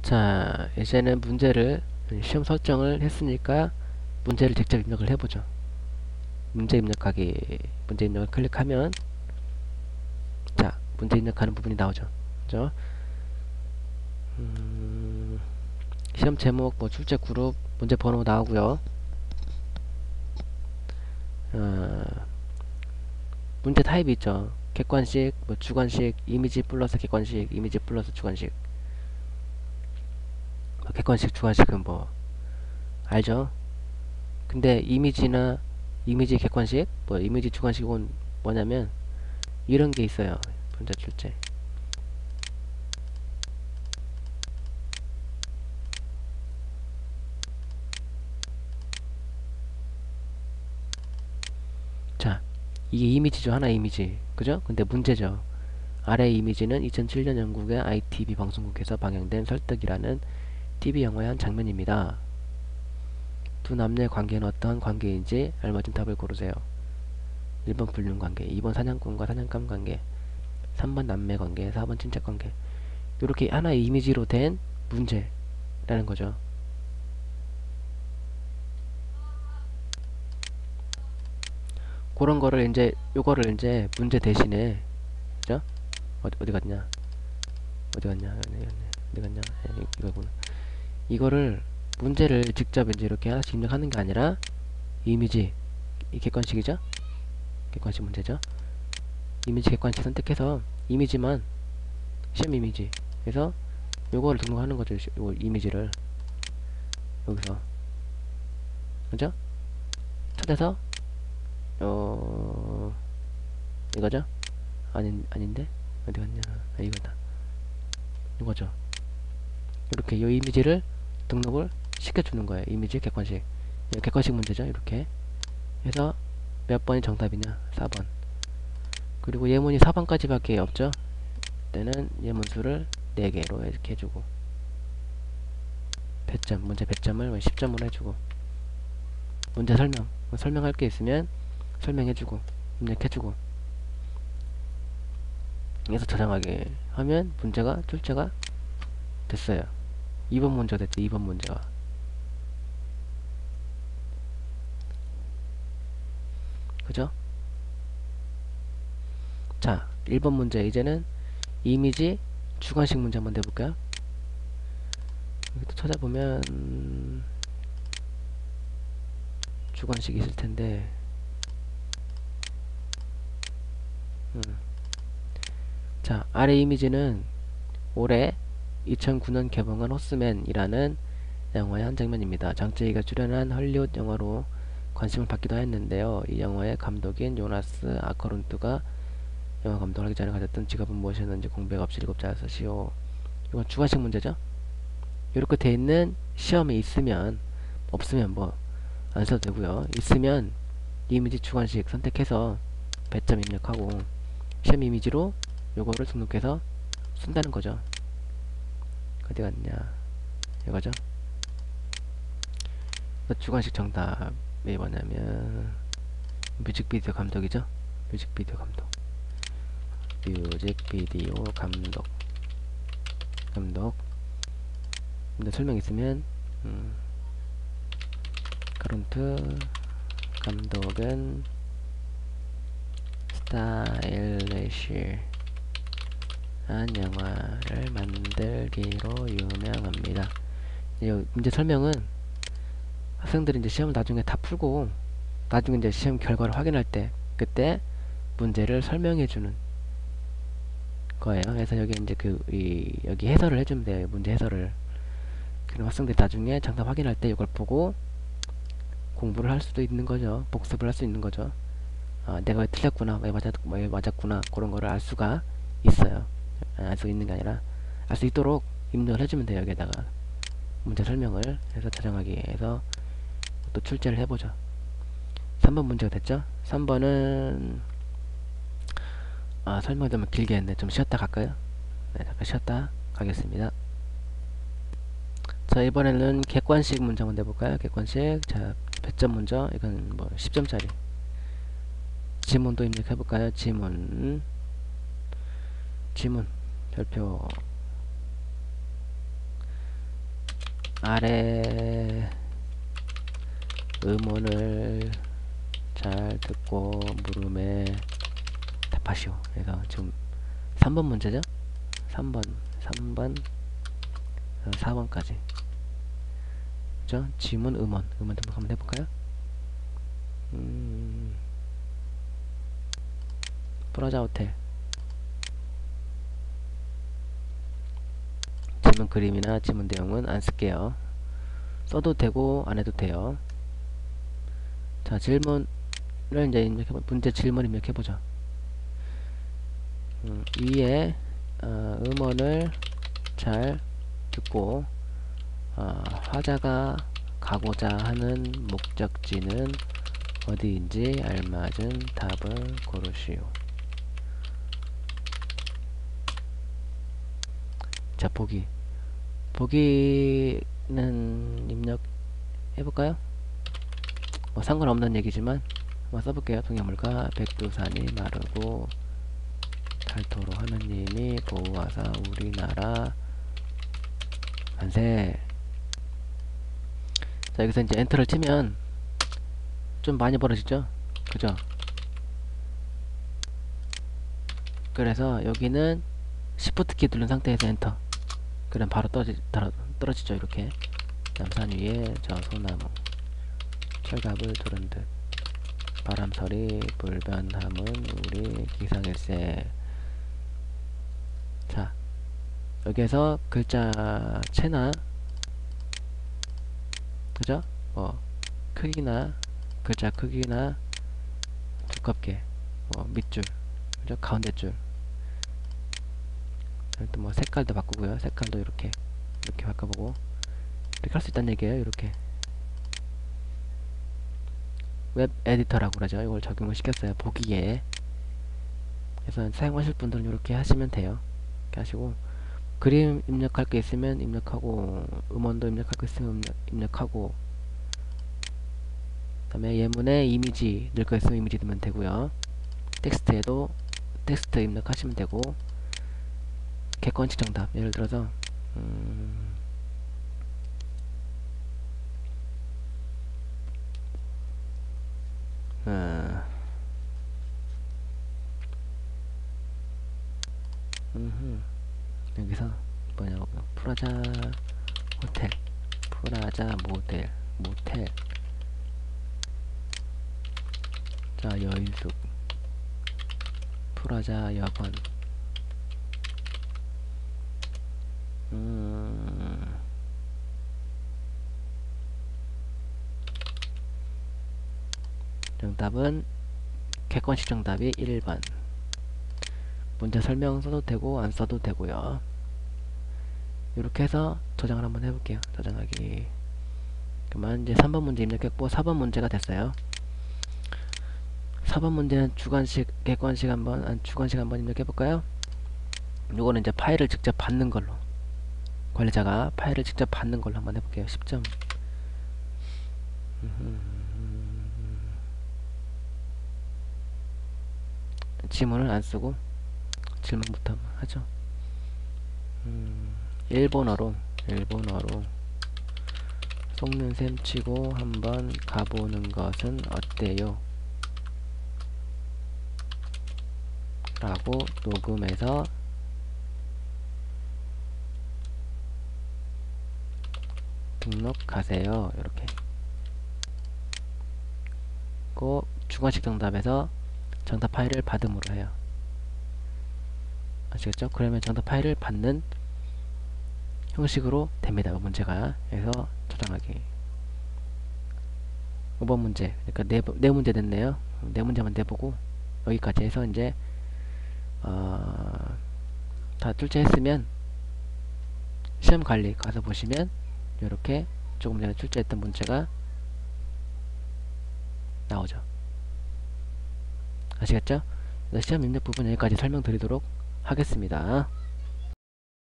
자, 이제는 문제를 시험 설정을 했으니까 문제를 직접 입력을 해보죠. 문제 입력하기, 문제 입력을 클릭하면 자, 문제 입력하는 부분이 나오죠. 그죠? 시험 제목, 뭐 출제 그룹, 문제 번호 나오고요. 어, 문제 타입이 있죠. 객관식, 뭐 주관식, 이미지 플러스 객관식, 이미지 플러스 주관식. 객관식, 주관식은 뭐 알죠? 근데 이미지나 이미지 객관식, 뭐 이미지 주관식은 뭐냐면 이런 게 있어요. 문제 출제. 자, 이게 이미지죠. 하나 이미지. 그죠? 근데 문제죠. 아래 이미지는 2007년 영국의 ITV 방송국에서 방영된 설득이라는 TV 영화의 한 장면입니다. 두 남녀의 관계는 어떠한 관계인지 알맞은 답을 고르세요. 1번 불륜관계, 2번 사냥꾼과 사냥감 관계, 3번 남매관계, 4번 친척관계. 이렇게 하나의 이미지로 된 문제라는 거죠. 그런 거를 이제 요거를 이제 문제 대신에 그죠? 어디 갔냐? 어디 갔냐? 어디 갔냐? 이거구나. 이거를 문제를 직접 이제 이렇게 하나씩 입력하는 게 아니라 이미지 이 객관식이죠? 객관식 문제죠? 이미지 객관식 선택해서 이미지만 시험 이미지 그래서 요거를 등록하는 거죠. 요 이미지를 여기서 그죠? 찾아서 이거죠? 아닌데 어디 갔냐? 이거다. 이거죠. 이렇게 이 이미지를 등록을 시켜주는 거예요. 이미지 객관식. 객관식 문제죠. 이렇게 해서 몇 번이 정답이냐? 4번. 그리고 예문이 4번까지 밖에 없죠. 때는 예문수를 4개로 이렇게 해주고 배점, 문제 배점을 10점으로 해주고 문제 설명할 게 있으면 설명해주고 입력해주고 해서 저장하게 하면 문제가 출제가 됐어요. 2번 문제가 됐죠. 2번 문제가. 그죠? 자, 1번 문제 이제는 이미지 주관식 문제 한번 내볼까요? 여기 또 찾아보면 주관식이 있을 텐데 자, 아래 이미지는 올해 2009년 개봉한 호스맨이라는 영화의 한 장면입니다. 장쯔이가 출연한 헐리우드 영화로 관심을 받기도 했는데요. 이 영화의 감독인 요나스 아커룬트가 영화 감독을 하기 전에 가졌던 직업은 무엇이었는지 공백 없이 7자를 쓰시오. 이건 주관식 문제죠. 이렇게 돼 있는 시험에 있으면 없으면 뭐 안 써도 되고요. 있으면 이미지 주관식 선택해서 배점 입력하고 시험 이미지로 요거를 등록해서 쓴다는 거죠. 어디 갔냐 이거죠. 주관식 정답이 뭐냐면 뮤직비디오 감독이죠. 뮤직비디오 감독. 뮤직비디오 감독. 근데 설명 있으면 카룬트 감독은 스타일리시한 영화를 만들기로 유명합니다. 이 문제 설명은 학생들이 이제 시험을 나중에 다 풀고 나중에 이제 시험 결과를 확인할 때 그때 문제를 설명해주는 거예요. 그래서 여기 이제 여기 해설을 해주면 돼요. 문제 해설을. 그럼 학생들이 나중에 정답 확인할 때 이걸 보고 공부를 할 수도 있는 거죠. 복습을 할 수 있는 거죠. 아, 내가 왜 틀렸구나, 왜 맞았구나, 그런 거를 알 수가 있어요. 알 수 있는 게 아니라 알 수 있도록 입력을 해주면 돼요. 여기다가 문제 설명을 해서 저장하기 해서 또 출제를 해보죠. 3번 문제가 됐죠? 3번은 설명 좀 길게 했네. 좀 쉬었다 갈까요? 네, 잠깐 쉬었다 가겠습니다. 자, 이번에는 객관식 문제 한번 내볼까요? 객관식. 자, 배점 문제. 이건 뭐 10점짜리. 지문도 입력해볼까요? 지문 별표 아래 음원을 잘 듣고 물음에 답하시오. 그래서 지금 3번 문제죠? 3번 4번까지. 그죠? 지문 음원 한번 해볼까요? 프라자 호텔. 지문 그림이나 지문 내용은 안 쓸게요. 써도 되고 안 해도 돼요. 자, 질문을 이제 문제 질문 입력해보죠. 위에 음원을 잘 듣고 화자가 가고자 하는 목적지는 어디인지 알맞은 답을 고르시오. 자, 보기는 입력해볼까요? 뭐 상관없는 얘기지만 한번 써볼게요. 동해물과 백두산이 마르고 닳도록 하느님이 보호하사 우리나라 만세. 자, 여기서 이제 엔터를 치면 좀 많이 벌어지죠? 그죠? 그래서 여기는 Shift 키 누른 상태에서 엔터. 그럼 바로 떨어지죠. 이렇게 남산 위에 저 소나무 철갑을 두른 듯 바람소리 불변함은 우리 기상일세. 자, 여기에서 글자체나 그죠? 뭐 크기나 글자 크기나 두껍게 뭐 밑줄 그죠? 가운데 줄 또 뭐 색깔도 바꾸고요. 색깔도 이렇게 바꿔보고 이렇게 할 수 있다는 얘기예요. 이렇게 웹 에디터라고 그러죠. 이걸 적용을 시켰어요. 보기에. 그래서 사용하실 분들은 이렇게 하시면 돼요. 이렇게 하시고 그림 입력할 게 있으면 입력하고 음원도 입력할 거 있으면 입력하고 그 다음에 예문에 이미지 넣을 거 있으면 이미지 넣으면 되고요. 텍스트에도 텍스트 입력하시면 되고 객관식 정답 예를 들어서 여기서 뭐냐고 프라자 호텔 프라자 모텔 자 여인숙 프라자 여관 정답은 객관식 정답이 1번. 문제 설명 써도 되고 안 써도 되고요. 이렇게 해서 저장을 한번 해볼게요. 저장하기. 그만 이제 3번 문제 입력했고 4번 문제가 됐어요. 4번 문제는 주관식, 객관식 주관식 한번 입력해볼까요? 요거는 이제 파일을 직접 받는 걸로 관리자가 파일을 직접 받는 걸로 한번 해볼게요. 10점. 지문을 안 쓰고 질문부터 하죠. 일본어로 속는 셈 치고 한번 가보는 것은 어때요? 라고 녹음해서 등록하세요. 이렇게 꼭 주관식 정답에서 정답 파일을 받음으로 해요. 아시겠죠? 그러면 정답 파일을 받는 형식으로 됩니다. 문제가. 그래서 저장하기. 5번 문제. 그러니까 네 문제 됐네요. 네 문제만 내보고 여기까지 해서 이제 다 출제했으면 시험 관리 가서 보시면 이렇게 조금 전에 출제했던 문제가 나오죠. 아시겠죠? 시험 입력 부분 여기까지 설명드리도록 하겠습니다.